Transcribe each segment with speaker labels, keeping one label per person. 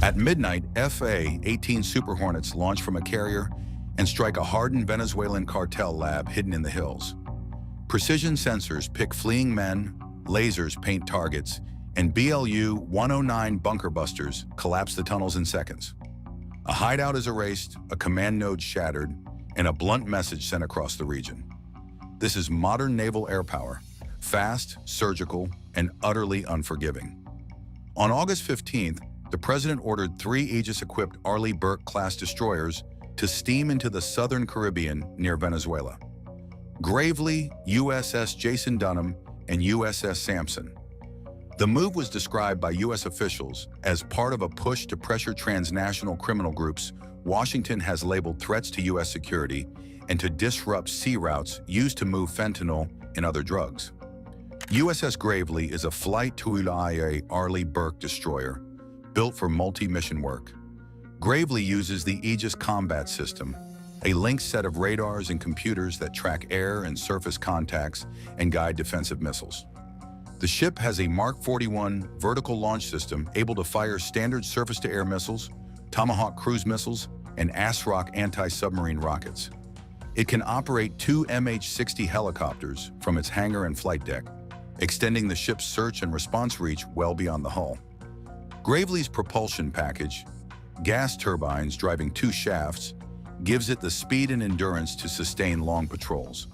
Speaker 1: At midnight, FA-18 Super Hornets launch from a carrier and strike a hardened Venezuelan cartel lab hidden in the hills. Precision sensors pick fleeing men, lasers paint targets, and BLU-109 bunker busters collapse the tunnels in seconds. A hideout is erased, a command node shattered, and a blunt message sent across the region. This is modern naval air power, fast, surgical, and utterly unforgiving. On August 15th, the president ordered 3 Aegis-equipped Arleigh Burke-class destroyers to steam into the southern Caribbean near Venezuela. Gravely, USS Jason Dunham, and USS Sampson. The move was described by U.S. officials as part of a push to pressure transnational criminal groups Washington has labeled threats to U.S. security and to disrupt sea routes used to move fentanyl and other drugs. USS Gravely is a Flight 2IA Arleigh Burke destroyer built for multi-mission work. Gravely uses the Aegis Combat System, a linked set of radars and computers that track air and surface contacts and guide defensive missiles. The ship has a Mark 41 vertical launch system able to fire standard surface-to-air missiles, Tomahawk cruise missiles, and ASROC anti-submarine rockets. It can operate 2 MH-60 helicopters from its hangar and flight deck, extending the ship's search and response reach well beyond the hull. Gravely's propulsion package, gas turbines driving 2 shafts, gives it the speed and endurance to sustain long patrols.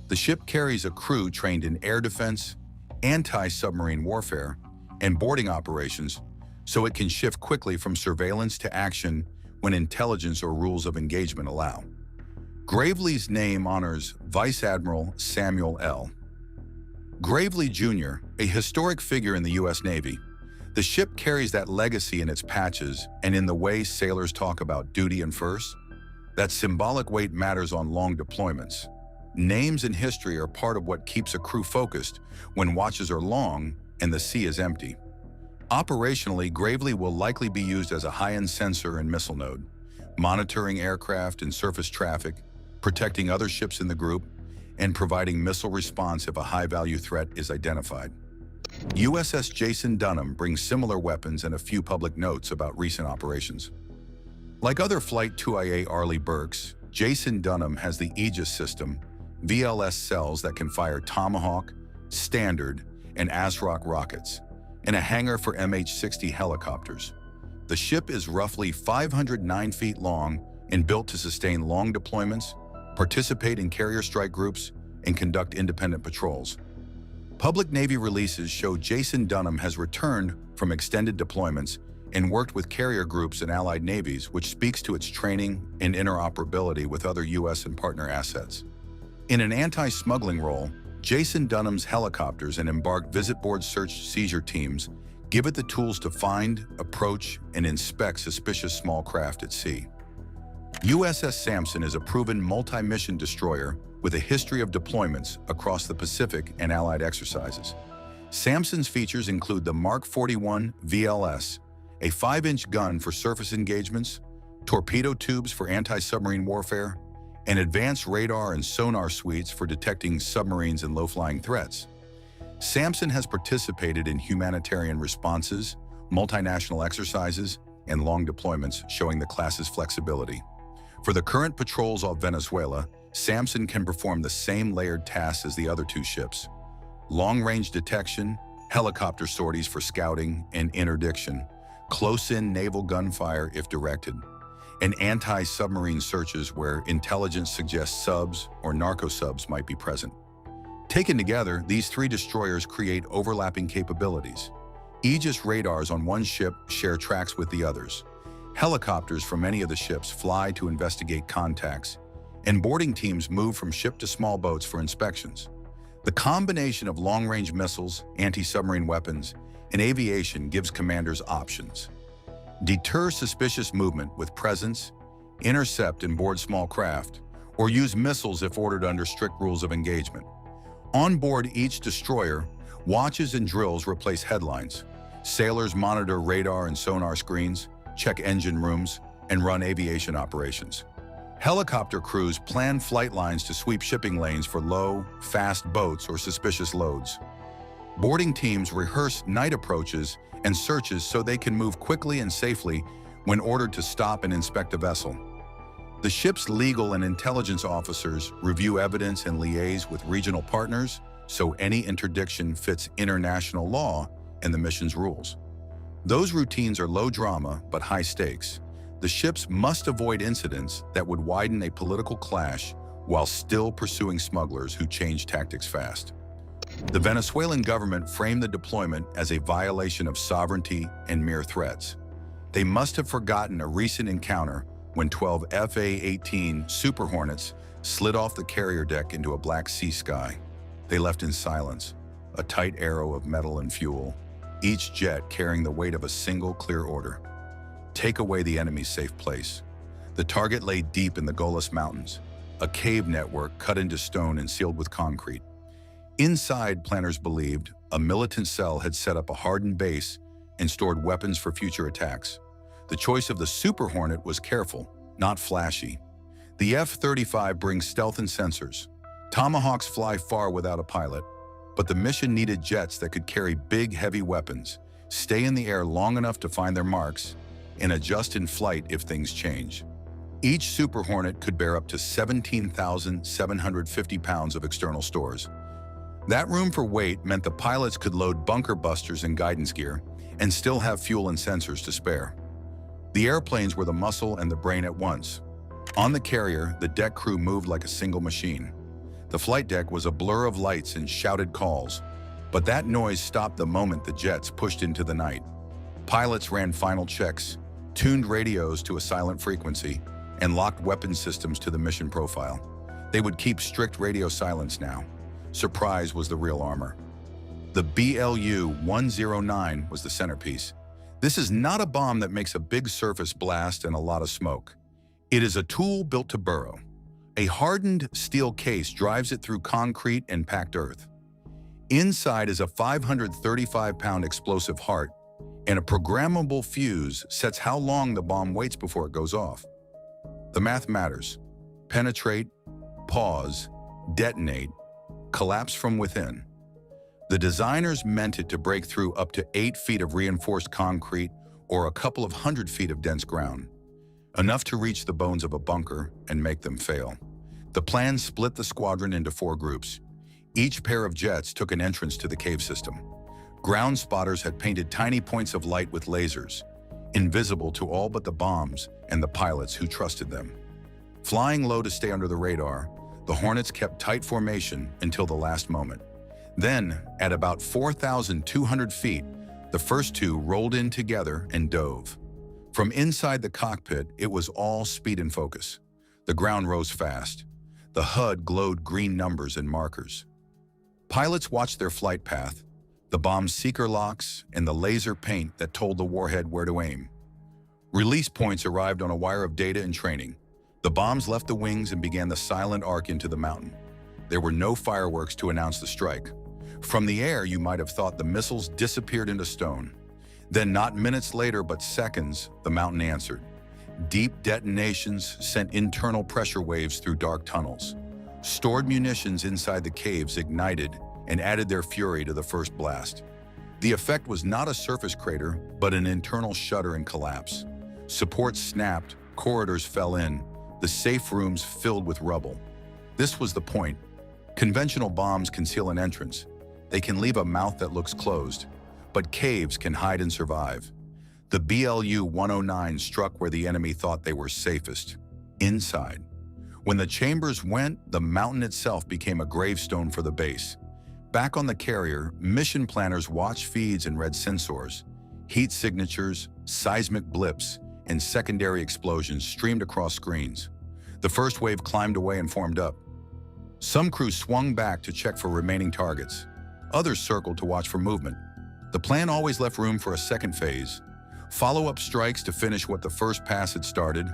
Speaker 1: The ship carries a crew trained in air defense, anti-submarine warfare, and boarding operations, so it can shift quickly from surveillance to action when intelligence or rules of engagement allow. Gravely's name honors Vice Admiral Samuel L. Gravely Jr., a historic figure in the U.S. Navy. The ship carries that legacy in its patches and in the way sailors talk about duty and first. That symbolic weight matters on long deployments. Names and history are part of what keeps a crew focused when watches are long and the sea is empty. Operationally, Gravely will likely be used as a high-end sensor and missile node, monitoring aircraft and surface traffic, protecting other ships in the group, and providing missile response if a high-value threat is identified. USS Jason Dunham brings similar weapons and a few public notes about recent operations. Like other Flight 2IA Arleigh Burkes, Jason Dunham has the Aegis system, VLS cells that can fire Tomahawk, Standard, and ASROC rockets, and a hangar for MH-60 helicopters. The ship is roughly 509 feet long and built to sustain long deployments, participate in carrier strike groups, and conduct independent patrols. Public Navy releases show Jason Dunham has returned from extended deployments and worked with carrier groups and allied navies, which speaks to its training and interoperability with other U.S. and partner assets. In an anti-smuggling role, Jason Dunham's helicopters and embarked visit board search seizure teams give it the tools to find, approach, and inspect suspicious small craft at sea. USS Sampson is a proven multi-mission destroyer with a history of deployments across the Pacific and allied exercises. Sampson's features include the Mark 41 VLS, a 5-inch gun for surface engagements, torpedo tubes for anti-submarine warfare, and advanced radar and sonar suites for detecting submarines and low-flying threats. Sampson has participated in humanitarian responses, multinational exercises, and long deployments, showing the class's flexibility. For the current patrols off Venezuela, Sampson can perform the same layered tasks as the other 2 ships: long-range detection, helicopter sorties for scouting and interdiction, close-in naval gunfire if directed, and anti-submarine searches where intelligence suggests subs or narco-subs might be present. Taken together, these 3 destroyers create overlapping capabilities. Aegis radars on one ship share tracks with the others. Helicopters from many of the ships fly to investigate contacts, and boarding teams move from ship to small boats for inspections. The combination of long-range missiles, anti-submarine weapons, and aviation gives commanders options. Deter suspicious movement with presence, intercept and board small craft, or use missiles if ordered under strict rules of engagement. On board each destroyer, watches and drills replace headlines. Sailors monitor radar and sonar screens, check engine rooms, and run aviation operations. Helicopter crews plan flight lines to sweep shipping lanes for low, fast boats or suspicious loads. Boarding teams rehearse night approaches and searches so they can move quickly and safely when ordered to stop and inspect a vessel. The ship's legal and intelligence officers review evidence and liaise with regional partners so any interdiction fits international law and the mission's rules. Those routines are low drama but high stakes. The ships must avoid incidents that would widen a political clash while still pursuing smugglers who change tactics fast. The Venezuelan government framed the deployment as a violation of sovereignty and mere threats. They must have forgotten a recent encounter when 12 FA-18 Super Hornets slid off the carrier deck into a Black Sea sky. They left in silence, a tight arrow of metal and fuel, each jet carrying the weight of a single clear order. Take away the enemy's safe place. The target lay deep in the Golas Mountains, a cave network cut into stone and sealed with concrete. Inside, planners believed, a militant cell had set up a hardened base and stored weapons for future attacks. The choice of the Super Hornet was careful, not flashy. The F-35 brings stealth and sensors. Tomahawks fly far without a pilot, but the mission needed jets that could carry big, heavy weapons, stay in the air long enough to find their marks, and adjust in flight if things change. Each Super Hornet could bear up to 17,750 pounds of external stores. That room for weight meant the pilots could load bunker busters and guidance gear and still have fuel and sensors to spare. The airplanes were the muscle and the brain at once. On the carrier, the deck crew moved like a single machine. The flight deck was a blur of lights and shouted calls, but that noise stopped the moment the jets pushed into the night. Pilots ran final checks, tuned radios to a silent frequency, and locked weapon systems to the mission profile. They would keep strict radio silence now. Surprise was the real armor. The BLU-109 was the centerpiece. This is not a bomb that makes a big surface blast and a lot of smoke. It is a tool built to burrow. A hardened steel case drives it through concrete and packed earth. Inside is a 535-pound explosive heart, and a programmable fuse sets how long the bomb waits before it goes off. The math matters. Penetrate, pause, detonate, collapse from within. The designers meant it to break through up to 8 feet of reinforced concrete or a couple of 100 feet of dense ground, enough to reach the bones of a bunker and make them fail. The plan split the squadron into 4 groups. Each pair of jets took an entrance to the cave system. Ground spotters had painted tiny points of light with lasers, invisible to all but the bombs and the pilots who trusted them. Flying low to stay under the radar, the Hornets kept tight formation until the last moment. Then, at about 4,200 feet, the first 2 rolled in together and dove. From inside the cockpit, it was all speed and focus. The ground rose fast. The HUD glowed green numbers and markers. Pilots watched their flight path, the bomb's seeker locks, and the laser paint that told the warhead where to aim. Release points arrived on a wire of data and training. The bombs left the wings and began the silent arc into the mountain. There were no fireworks to announce the strike. From the air, you might have thought the missiles disappeared into stone. Then, not minutes later, but seconds, the mountain answered. Deep detonations sent internal pressure waves through dark tunnels. Stored munitions inside the caves ignited and added their fury to the first blast. The effect was not a surface crater, but an internal shudder and collapse. Supports snapped, corridors fell in, the safe rooms filled with rubble. This was the point. Conventional bombs conceal an entrance. They can leave a mouth that looks closed, but caves can hide and survive. The BLU-109 struck where the enemy thought they were safest, inside. When the chambers went, the mountain itself became a gravestone for the base. Back on the carrier, mission planners watched feeds and read sensors. Heat signatures, seismic blips, and secondary explosions streamed across screens. The first wave climbed away and formed up. Some crews swung back to check for remaining targets. Others circled to watch for movement. The plan always left room for a second phase. Follow-up strikes to finish what the first pass had started,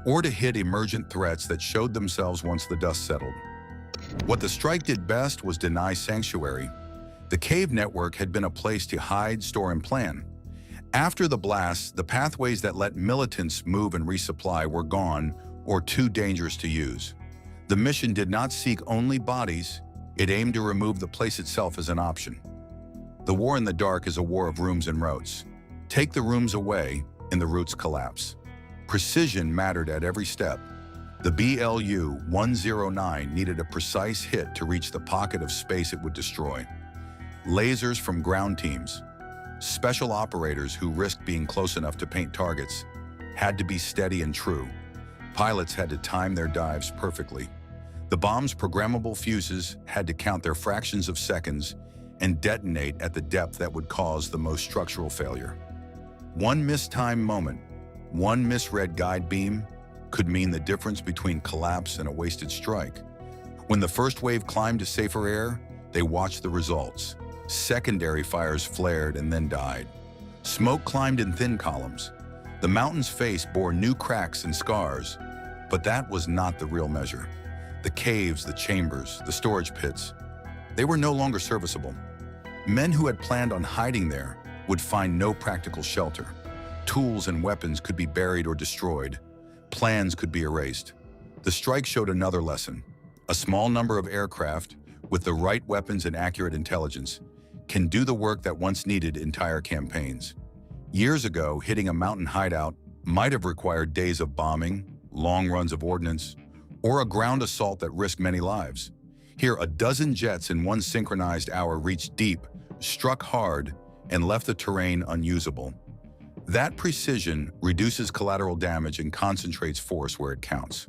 Speaker 1: or to hit emergent threats that showed themselves once the dust settled. What the strike did best was deny sanctuary. The cave network had been a place to hide, store, and plan. After the blast, the pathways that let militants move and resupply were gone or too dangerous to use. The mission did not seek only bodies, it aimed to remove the place itself as an option. The war in the dark is a war of rooms and routes. Take the rooms away, and the routes collapse. Precision mattered at every step. The BLU-109 needed a precise hit to reach the pocket of space it would destroy. Lasers from ground teams, special operators who risked being close enough to paint targets, had to be steady and true. Pilots had to time their dives perfectly. The bomb's programmable fuses had to count their fractions of seconds and detonate at the depth that would cause the most structural failure. One mistimed moment, one misread guide beam, could mean the difference between collapse and a wasted strike. When the first wave climbed to safer air, they watched the results. Secondary fires flared and then died. Smoke climbed in thin columns. The mountain's face bore new cracks and scars, but that was not the real measure. The caves, the chambers, the storage pits, they were no longer serviceable. Men who had planned on hiding there would find no practical shelter. Tools and weapons could be buried or destroyed. Plans could be erased. The strike showed another lesson. A small number of aircraft, with the right weapons and accurate intelligence, can do the work that once needed entire campaigns. Years ago, hitting a mountain hideout might have required days of bombing, long runs of ordnance, or a ground assault that risked many lives. Here, a dozen jets in one synchronized hour reached deep, struck hard, and left the terrain unusable. That precision reduces collateral damage and concentrates force where it counts.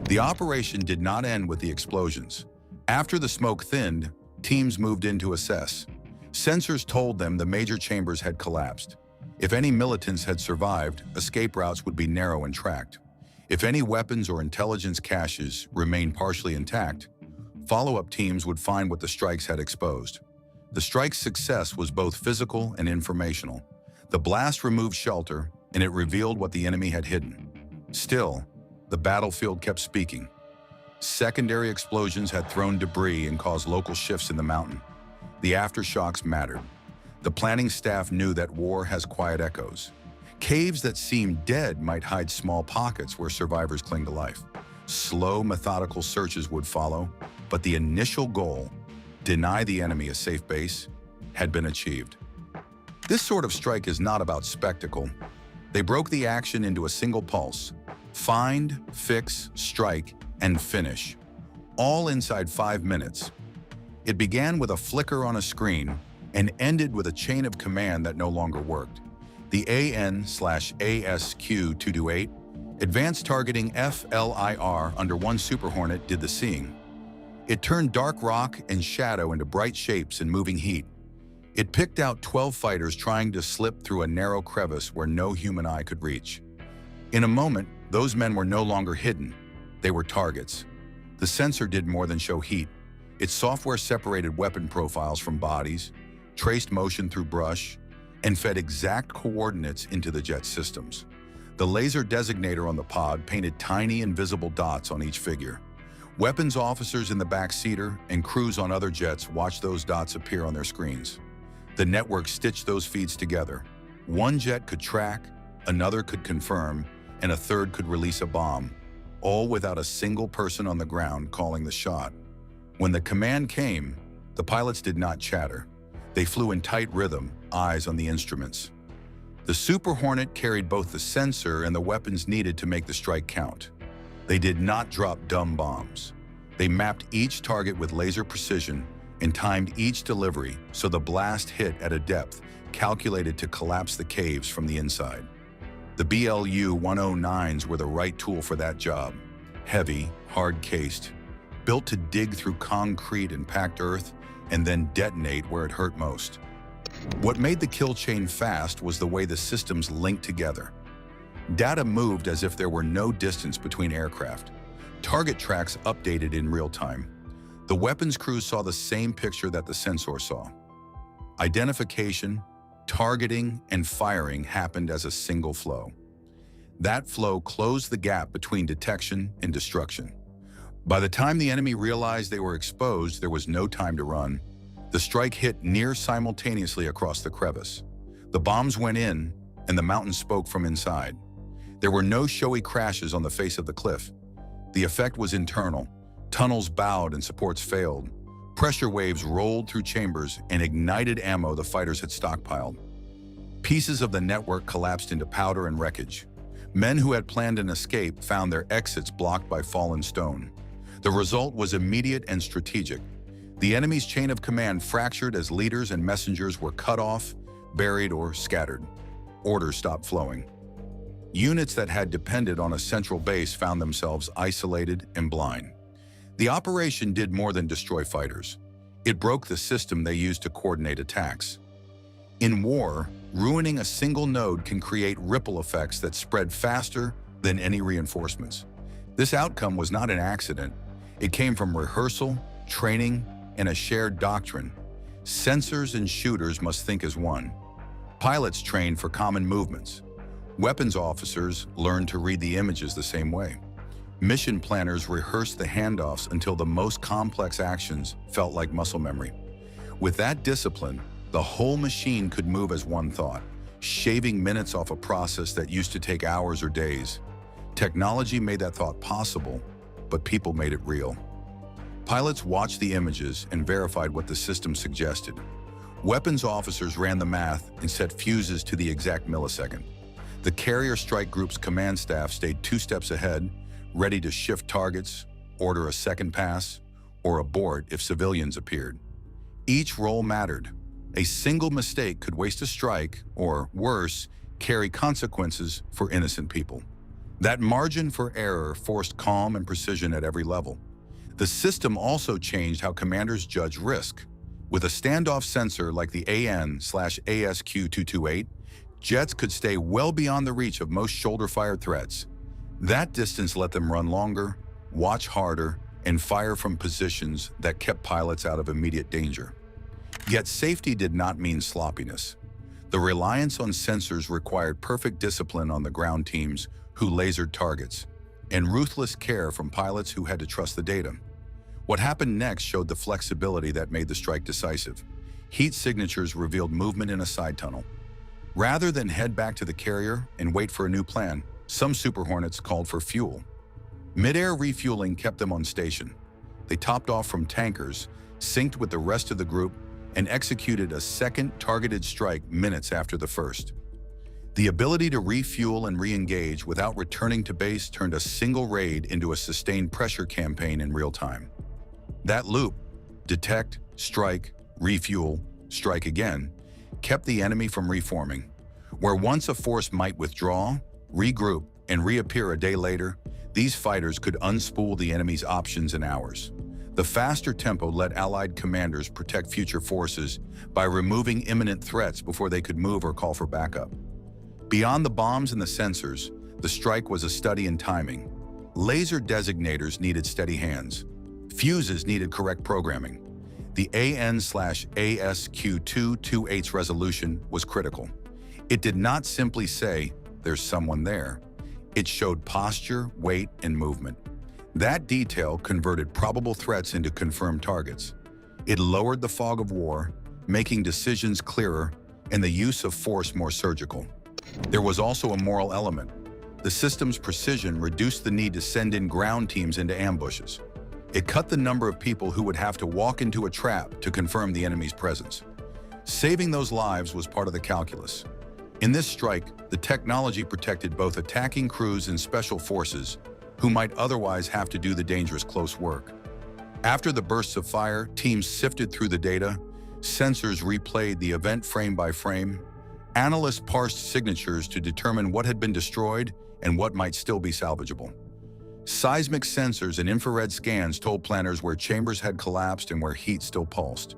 Speaker 1: The operation did not end with the explosions. After the smoke thinned, teams moved in to assess. Sensors told them the major chambers had collapsed. If any militants had survived, escape routes would be narrow and tracked. If any weapons or intelligence caches remained partially intact, follow-up teams would find what the strikes had exposed. The strike's success was both physical and informational. The blast removed shelter, and it revealed what the enemy had hidden. Still, the battlefield kept speaking. Secondary explosions had thrown debris and caused local shifts in the mountain. The aftershocks mattered. The planning staff knew that war has quiet echoes. Caves that seemed dead might hide small pockets where survivors cling to life. Slow, methodical searches would follow, but the initial goal, deny the enemy a safe base, had been achieved. This sort of strike is not about spectacle. They broke the action into a single pulse. Find, fix, strike, and finish. All inside 5 minutes. It began with a flicker on a screen and ended with a chain of command that no longer worked. The AN/ASQ-228, Advanced Targeting FLIR under one Super Hornet, did the seeing. It turned dark rock and shadow into bright shapes and moving heat. It picked out 12 fighters trying to slip through a narrow crevice where no human eye could reach. In a moment, those men were no longer hidden. They were targets. The sensor did more than show heat. Its software separated weapon profiles from bodies, traced motion through brush, and fed exact coordinates into the jet systems. The laser designator on the pod painted tiny invisible dots on each figure. Weapons officers in the backseater and crews on other jets watched those dots appear on their screens. The network stitched those feeds together. One jet could track, another could confirm, and a third could release a bomb, all without a single person on the ground calling the shot. When the command came, the pilots did not chatter. They flew in tight rhythm, eyes on the instruments. The Super Hornet carried both the sensor and the weapons needed to make the strike count. They did not drop dumb bombs. They mapped each target with laser precision and timed each delivery so the blast hit at a depth calculated to collapse the caves from the inside. The BLU-109s were the right tool for that job. Heavy, hard-cased, built to dig through concrete and packed earth and then detonate where it hurt most. What made the kill chain fast was the way the systems linked together. Data moved as if there were no distance between aircraft. Target tracks updated in real time. The weapons crews saw the same picture that the sensor saw. Identification, targeting, and firing happened as a single flow. That flow closed the gap between detection and destruction. By the time the enemy realized they were exposed, there was no time to run. The strike hit near simultaneously across the crevice. The bombs went in, and the mountain spoke from inside. There were no showy crashes on the face of the cliff. The effect was internal. Tunnels bowed and supports failed. Pressure waves rolled through chambers and ignited ammo the fighters had stockpiled. Pieces of the network collapsed into powder and wreckage. Men who had planned an escape found their exits blocked by fallen stone. The result was immediate and strategic. The enemy's chain of command fractured as leaders and messengers were cut off, buried, or scattered. Orders stopped flowing. Units that had depended on a central base found themselves isolated and blind. The operation did more than destroy fighters. It broke the system they used to coordinate attacks. In war, ruining a single node can create ripple effects that spread faster than any reinforcements. This outcome was not an accident. It came from rehearsal, training, and a shared doctrine. Sensors and shooters must think as one. Pilots trained for common movements. Weapons officers learned to read the images the same way. Mission planners rehearsed the handoffs until the most complex actions felt like muscle memory. With that discipline, the whole machine could move as one thought, shaving minutes off a process that used to take hours or days. Technology made that thought possible, but people made it real. Pilots watched the images and verified what the system suggested. Weapons officers ran the math and set fuses to the exact millisecond. The carrier strike group's command staff stayed 2 steps ahead, ready to shift targets, order a second pass, or abort if civilians appeared. Each role mattered. A single mistake could waste a strike, or worse, carry consequences for innocent people. That margin for error forced calm and precision at every level. The system also changed how commanders judge risk. With a standoff sensor like the AN/ASQ-228, jets could stay well beyond the reach of most shoulder-fired threats. That distance let them run longer, watch harder, and fire from positions that kept pilots out of immediate danger. Yet safety did not mean sloppiness. The reliance on sensors required perfect discipline on the ground teams who lasered targets, and ruthless care from pilots who had to trust the data. What happened next showed the flexibility that made the strike decisive. Heat signatures revealed movement in a side tunnel. Rather than head back to the carrier and wait for a new plan, some Super Hornets called for fuel. Mid-air refueling kept them on station. They topped off from tankers, synced with the rest of the group, and executed a second targeted strike minutes after the first. The ability to refuel and re-engage without returning to base turned a single raid into a sustained pressure campaign in real time. That loop, detect, strike, refuel, strike again, kept the enemy from reforming. Where once a force might withdraw, regroup, and reappear a day later, these fighters could unspool the enemy's options in hours. The faster tempo let Allied commanders protect future forces by removing imminent threats before they could move or call for backup. Beyond the bombs and the sensors, the strike was a study in timing. Laser designators needed steady hands. Fuses needed correct programming. The AN/ASQ-228's resolution was critical. It did not simply say, "There's someone there." It showed posture, weight, and movement. That detail converted probable threats into confirmed targets. It lowered the fog of war, making decisions clearer and the use of force more surgical. There was also a moral element. The system's precision reduced the need to send in ground teams into ambushes. It cut the number of people who would have to walk into a trap to confirm the enemy's presence. Saving those lives was part of the calculus. In this strike, the technology protected both attacking crews and special forces who might otherwise have to do the dangerous close work. After the bursts of fire, teams sifted through the data, sensors replayed the event frame by frame, analysts parsed signatures to determine what had been destroyed and what might still be salvageable. Seismic sensors and infrared scans told planners where chambers had collapsed and where heat still pulsed.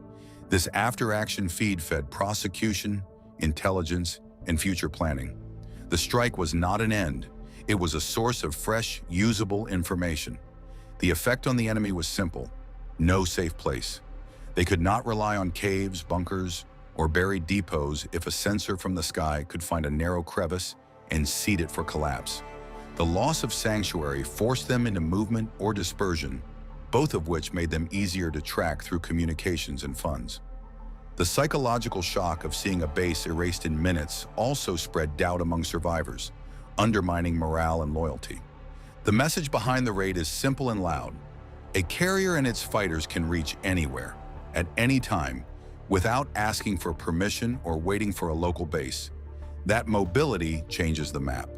Speaker 1: This after-action feed fed prosecution, intelligence, and future planning. The strike was not an end. It was a source of fresh, usable information. The effect on the enemy was simple: no safe place. They could not rely on caves, bunkers, or buried depots if a sensor from the sky could find a narrow crevice and seed it for collapse. The loss of sanctuary forced them into movement or dispersion, both of which made them easier to track through communications and funds. The psychological shock of seeing a base erased in minutes also spread doubt among survivors, undermining morale and loyalty. The message behind the raid is simple and loud. A carrier and its fighters can reach anywhere. at any time without asking for permission or waiting for a local base. That mobility changes the map.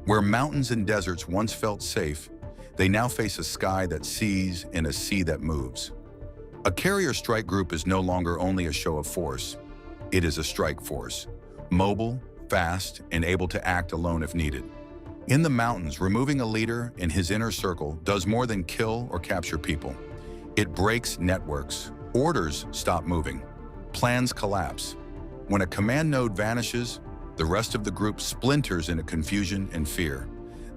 Speaker 1: Where mountains and deserts once felt safe, they now face a sky that sees and a sea that moves. A carrier strike group is no longer only a show of force. It is a strike force, mobile, fast, and able to act alone if needed. In the mountains, removing a leader in his inner circle does more than kill or capture people. It breaks networks. Orders stop moving. Plans collapse. When a command node vanishes, the rest of the group splinters into confusion and fear.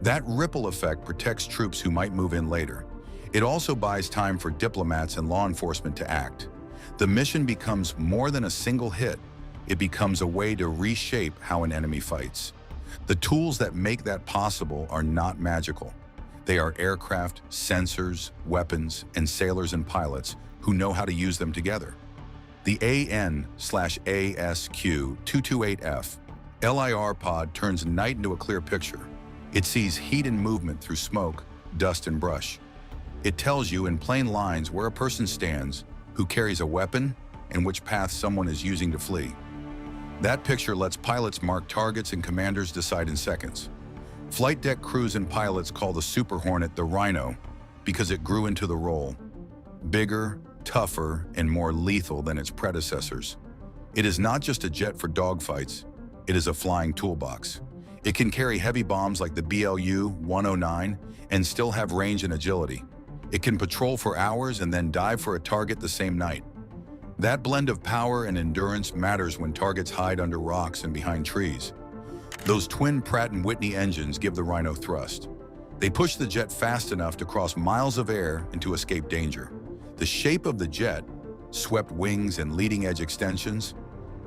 Speaker 1: That ripple effect protects troops who might move in later. It also buys time for diplomats and law enforcement to act. The mission becomes more than a single hit. It becomes a way to reshape how an enemy fights. The tools that make that possible are not magical. They are aircraft, sensors, weapons, and sailors and pilots who know how to use them together. The AN/ASQ-228F LIR pod turns night into a clear picture. It sees heat and movement through smoke, dust, and brush. It tells you in plain lines where a person stands, who carries a weapon, and which path someone is using to flee. That picture lets pilots mark targets and commanders decide in seconds. Flight deck crews and pilots call the Super Hornet the Rhino because it grew into the role. Bigger, tougher, and more lethal than its predecessors. It is not just a jet for dogfights, it is a flying toolbox. It can carry heavy bombs like the BLU-109 and still have range and agility. It can patrol for hours and then dive for a target the same night. That blend of power and endurance matters when targets hide under rocks and behind trees. Those twin Pratt & Whitney engines give the Rhino thrust. They push the jet fast enough to cross miles of air and to escape danger. The shape of the jet, swept wings and leading-edge extensions,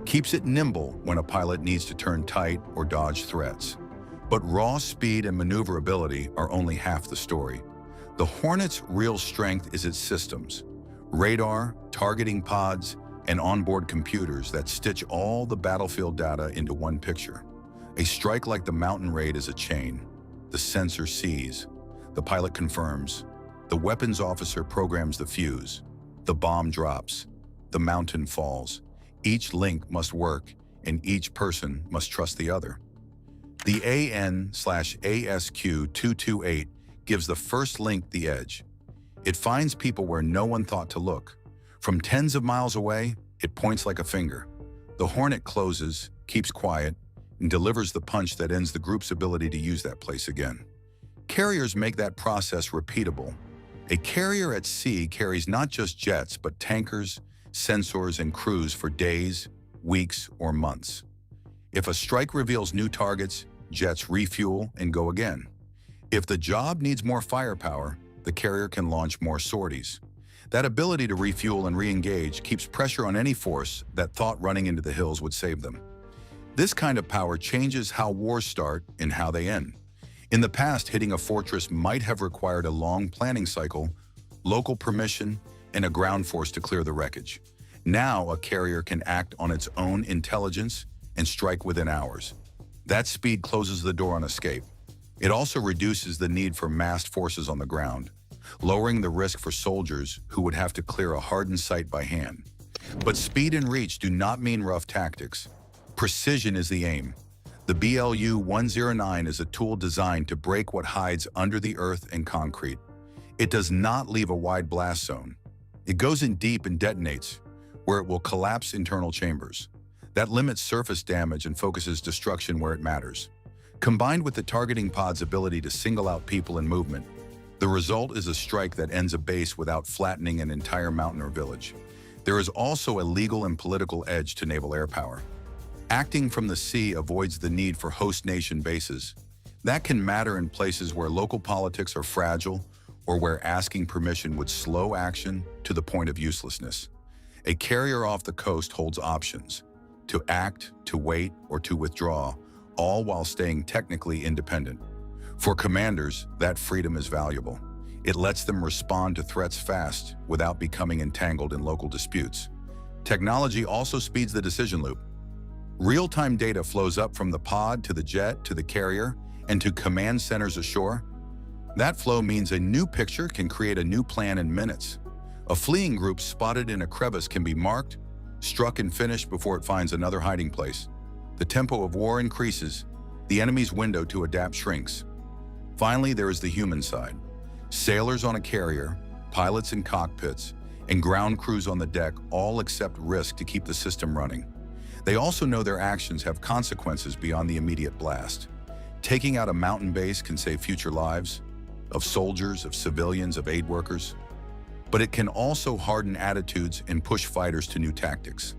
Speaker 1: keeps it nimble when a pilot needs to turn tight or dodge threats. But raw speed and maneuverability are only half the story. The Hornet's real strength is its systems. Radar, targeting pods, and onboard computers that stitch all the battlefield data into one picture. A strike like the mountain raid is a chain. The sensor sees. The pilot confirms. The weapons officer programs the fuse. The bomb drops. The mountain falls. Each link must work, and each person must trust the other. The AN/ASQ-228 gives the first link the edge. It finds people where no one thought to look. From tens of miles away, it points like a finger. The Hornet closes, keeps quiet, and delivers the punch that ends the group's ability to use that place again. Carriers make that process repeatable. A carrier at sea carries not just jets, but tankers, sensors, and crews for days, weeks, or months. If a strike reveals new targets, jets refuel and go again. If the job needs more firepower, the carrier can launch more sorties. That ability to refuel and re-engage keeps pressure on any force that thought running into the hills would save them. This kind of power changes how wars start and how they end. In the past, hitting a fortress might have required a long planning cycle, local permission, and a ground force to clear the wreckage. Now, a carrier can act on its own intelligence and strike within hours. That speed closes the door on escape. It also reduces the need for massed forces on the ground, lowering the risk for soldiers who would have to clear a hardened site by hand. But speed and reach do not mean rough tactics. Precision is the aim. The BLU-109 is a tool designed to break what hides under the earth and concrete. It does not leave a wide blast zone. It goes in deep and detonates, where it will collapse internal chambers. That limits surface damage and focuses destruction where it matters. Combined with the targeting pod's ability to single out people and movement, the result is a strike that ends a base without flattening an entire mountain or village. There is also a legal and political edge to naval air power. Acting from the sea avoids the need for host nation bases. That can matter in places where local politics are fragile or where asking permission would slow action to the point of uselessness. A carrier off the coast holds options: to act, to wait, or to withdraw, all while staying technically independent. For commanders, that freedom is valuable. It lets them respond to threats fast without becoming entangled in local disputes. Technology also speeds the decision loop. Real-time data flows up from the pod to the jet to the carrier and to command centers ashore. That flow means a new picture can create a new plan in minutes. A fleeing group spotted in a crevice can be marked, struck and finished before it finds another hiding place. The tempo of war increases, the enemy's window to adapt shrinks. Finally, there is the human side. Sailors on a carrier, pilots in cockpits, and ground crews on the deck all accept risk to keep the system running. They also know their actions have consequences beyond the immediate blast. Taking out a mountain base can save future lives, of soldiers, of civilians, of aid workers. But it can also harden attitudes and push fighters to new tactics.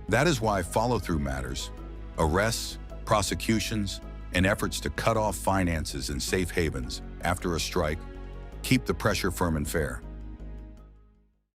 Speaker 1: That is why follow-through matters. Arrests, prosecutions, and efforts to cut off finances and safe havens after a strike keep the pressure firm and fair.